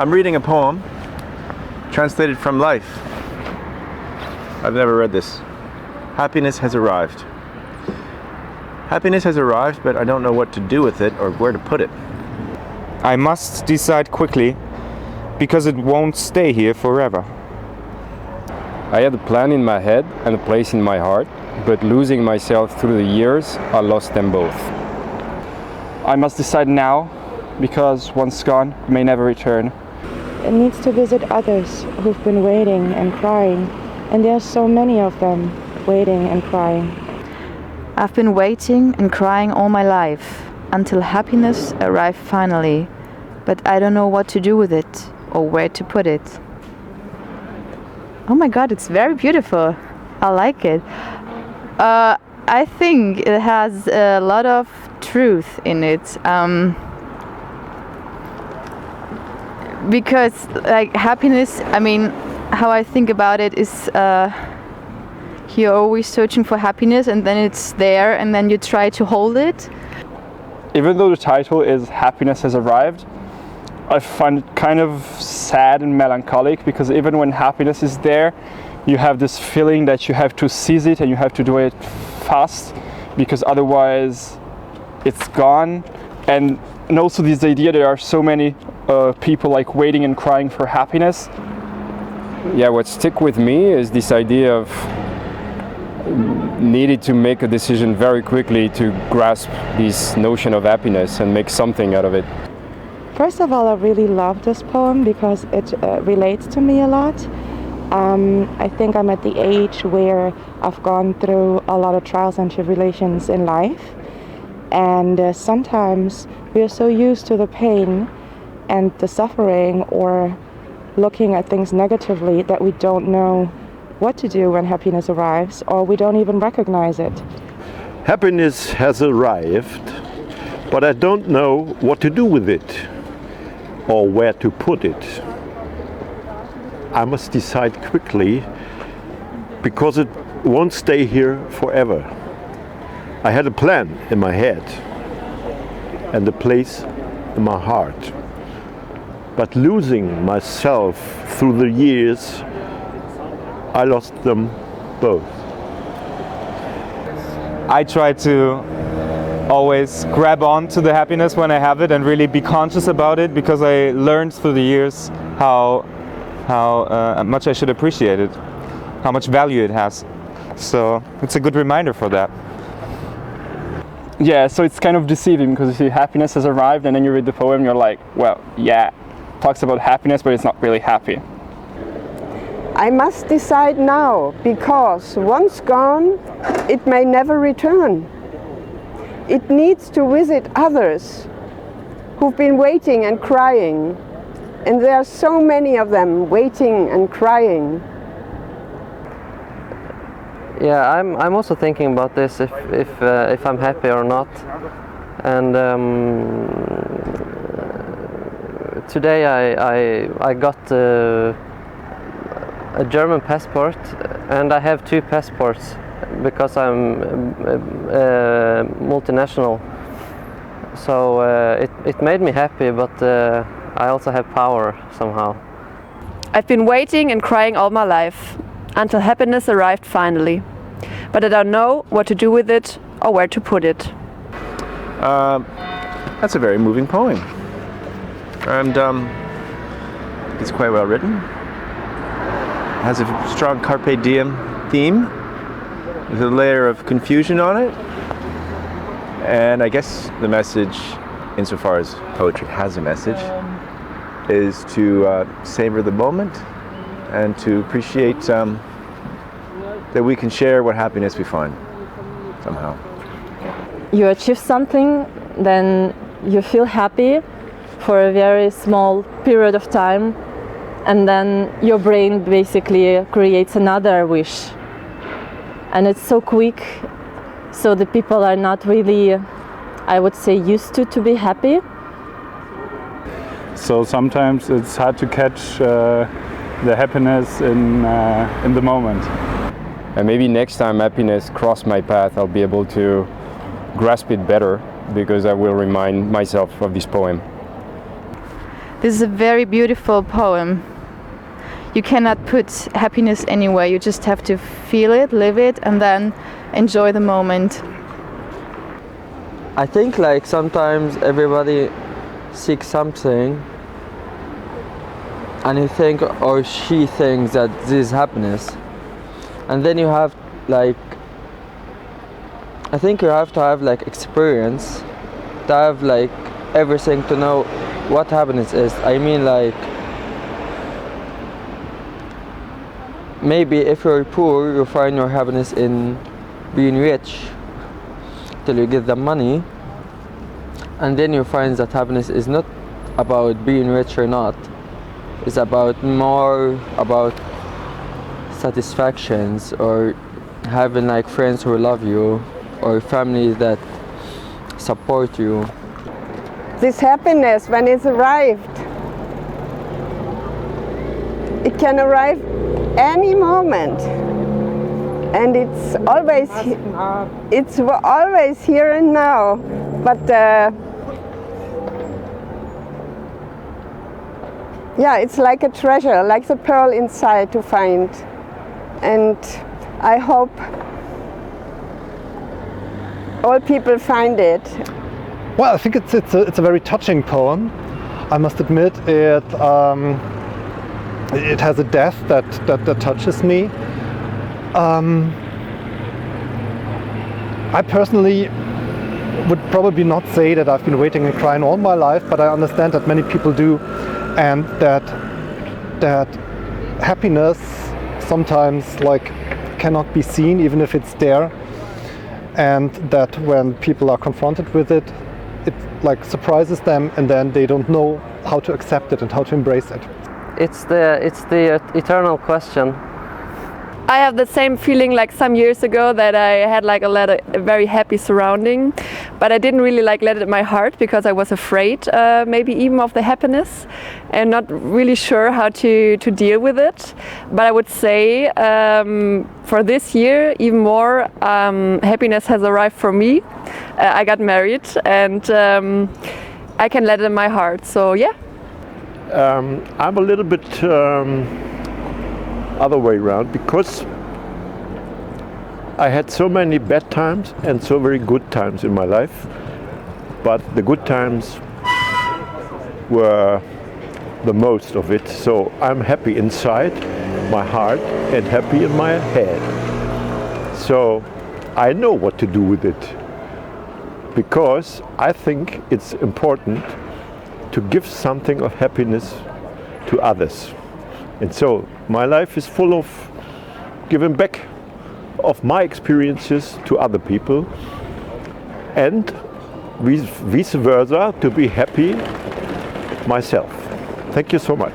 I'm reading a poem translated from life. I've never read this. Happiness has arrived. Happiness has arrived, but I don't know what to do with it or where to put it. I must decide quickly, because it won't stay here forever. I had a plan in my head and a place in my heart, but losing myself through the years, I lost them both. I must decide now, because once gone, it may never return. It needs to visit others who've been waiting and crying, and there are so many of them waiting and crying. I've been waiting and crying all my life, until happiness arrived finally, but I don't know what to do with it or where to put it. Oh my God, it's very beautiful. I like it. I think it has a lot of truth in it. Because like happiness, I mean, how I think about it is you're always searching for happiness and then it's there and then you try to hold it. Even though the title is Happiness Has Arrived, I find it kind of sad and melancholic, because even when happiness is there, you have this feeling that you have to seize it and you have to do it fast, because otherwise it's gone. And also this idea there are so many people like waiting and crying for happiness. Yeah, what stick with me is this idea of needed to make a decision very quickly to grasp this notion of happiness and make something out of it. First of all, I really love this poem because it relates to me a lot. I think I'm at the age where I've gone through a lot of trials and tribulations in life, and sometimes we are so used to the pain and the suffering or looking at things negatively that we don't know what to do when happiness arrives, or we don't even recognize it. Happiness has arrived, but I don't know what to do with it or where to put it. I must decide quickly, because it won't stay here forever. I had a plan in my head and a place in my heart, but losing myself through the years, I lost them both. I try to always grab on to the happiness when I have it and really be conscious about it, because I learned through the years how much I should appreciate it, how much value it has. So it's a good reminder for that. Yeah, so it's kind of deceiving, because you see happiness has arrived and then you read the poem and you're like, well, yeah, talks about happiness, but it's not really happy. I must decide now, because once gone, it may never return. It needs to visit others who've been waiting and crying, and there are so many of them waiting and crying. Yeah, I'm also thinking about this, if I'm happy or not. And today I got a German passport, and I have two passports because I'm multinational. So it made me happy, but I also have power somehow. I've been waiting and crying all my life until happiness arrived finally, but I don't know what to do with it or where to put it. That's a very moving poem, and it's quite well written. It has a strong carpe diem theme with a layer of confusion on it, and I guess the message, insofar as poetry has a message, is to savor the moment and to appreciate that we can share what happiness we find somehow. You achieve something, then you feel happy for a very small period of time, and then your brain basically creates another wish. And it's so quick, so the people are not really, I would say, used to be happy. So sometimes it's hard to catch the happiness in the moment. And maybe next time happiness crosses my path, I'll be able to grasp it better, because I will remind myself of this poem. This is a very beautiful poem. You cannot put happiness anywhere. You just have to feel it, live it, and then enjoy the moment. I think like sometimes everybody seeks something and you think or she thinks that this is happiness, and then you have like, I think you have to have like experience to have like everything to know what happiness is. I mean, like, maybe if you're poor you find your happiness in being rich till you get the money, and then you find that happiness is not about being rich or not. It's about more about satisfactions, or having like friends who love you, or family that support you. This happiness, when it's arrived, it can arrive any moment, and it's always here and now. But yeah, it's like a treasure, like the pearl inside to find, and I hope all people find it. Well, I think it's a very touching poem. I must admit, it has a depth that touches me. I personally would probably not say that I've been waiting and crying all my life, but I understand that many people do, and that happiness sometimes like cannot be seen even if it's there, and that when people are confronted with it, it like surprises them, and then they don't know how to accept it and how to embrace it. It's the eternal question. I have the same feeling like some years ago, that I had like a very happy surrounding, but I didn't really like let it in my heart because I was afraid maybe even of the happiness and not really sure how to deal with it. But I would say for this year even more, happiness has arrived for me. I got married, and I can let it in my heart, so yeah. I'm a little bit other way around, because I had so many bad times and so very good times in my life, but the good times were the most of it, so I'm happy inside my heart and happy in my head. So I know what to do with it, because I think it's important to give something of happiness to others. And so my life is full of giving back of my experiences to other people, and vice versa, to be happy myself. Thank you so much.